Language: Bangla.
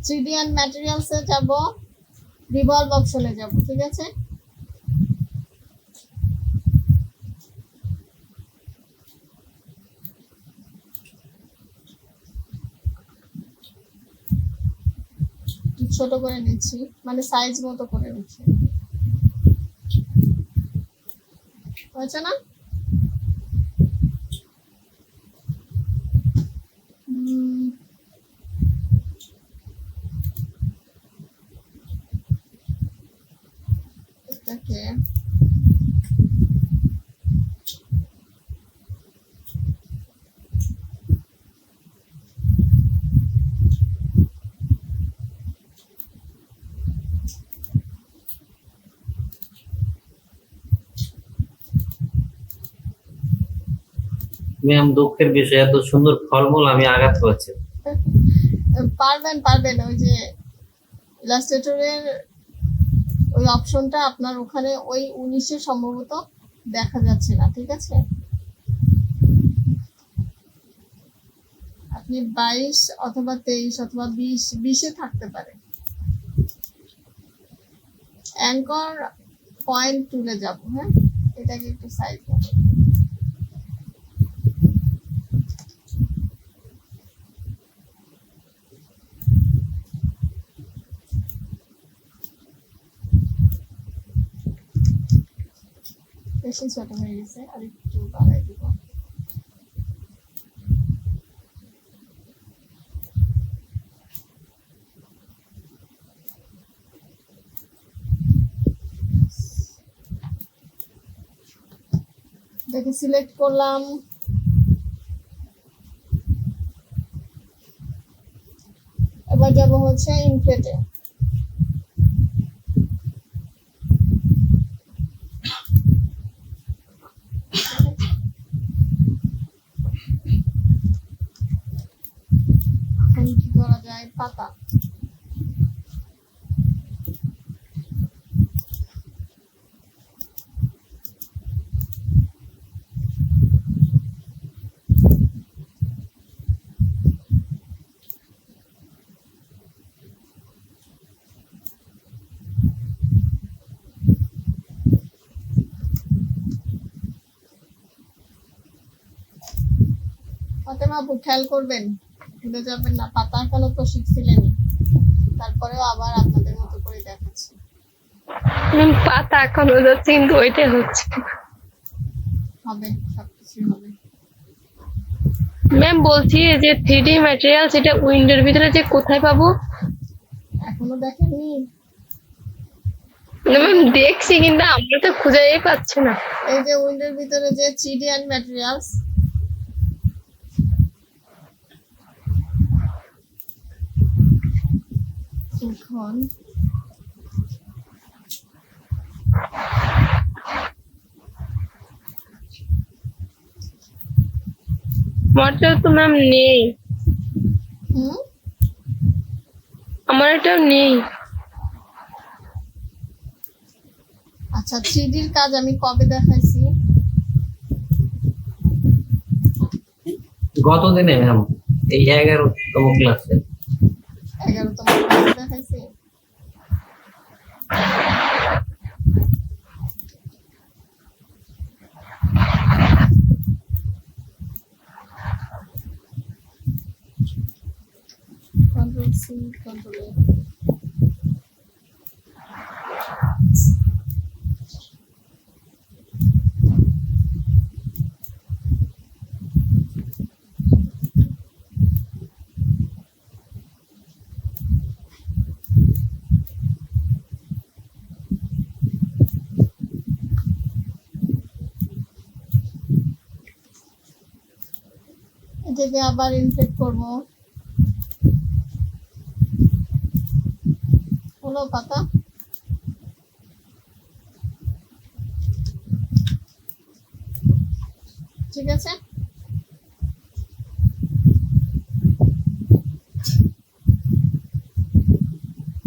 3D and materials এ যাব, রিভলভ অপশনে যাব, ঠিক আছে? ছোট করে নিচ্ছি, মানে সাইজ মতো করে নিচ্ছি, হয়েছে না? এটাকে ম্যাম দুঃখের বিষয়, এত সুন্দর ফলমূল আমি আঘাত করছি। পারবেন, ওই যে ইলাস্ট্রেটরের ওই অপশনটা আপনার ওখানে ওই 19-এ সম্ভবত দেখা যাচ্ছে না, ঠিক আছে? আপনি 22 অথবা 23 অথবা 20-এ থাকতে পারে। অ্যাঙ্কর পয়েন্ট তুলে যাব, হ্যাঁ, এটাকে একটু সাইজ করব। বেশি ছোট হয়ে গেছে, আর একটু বাড়াই দিব। এটাকে সিলেক্ট করলাম, এবার যাব হচ্ছে ইনফেটে। কি করা যায়? পাতা, ফাতেমা আপু খেয়াল করবেন, ভুলে যাবেন না। পাতা আঁকানো তো শিখছিলেনই, তারপরেও আবার আপনাদের মতো করে দেখাচ্ছি। পাতা আঁকানো যাচ্ছে কিন্তু ওইটাই হচ্ছে হবে, সবকিছু হবে। ম্যাম বলছি যে 3D ম্যাটেরিয়ালস এটা উইন্ডোর ভিতরে যে কোথায় পাবো? এখনো দেখেননি? না ম্যাম দেখছি কিন্তু আমরা তো খুঁজেই পাচ্ছি না। এই যে উইন্ডোর ভিতরে যে 3D and materials, এখন আমারটাও তো ম্যাম নেই, আমার এটাও নেই। আচ্ছা, 3Dর কাজ আমি কবে দেখাইছি? গত দিনে ম্যাম, এই 11তম ক্লাসে। 11তম ক্লাসে দেখাইছি। কন্ট্রোল সি, কন্ট্রোল এ। এটাকে আবার ইনফেক্ট করব। হলো পাতা? ঠিক আছে।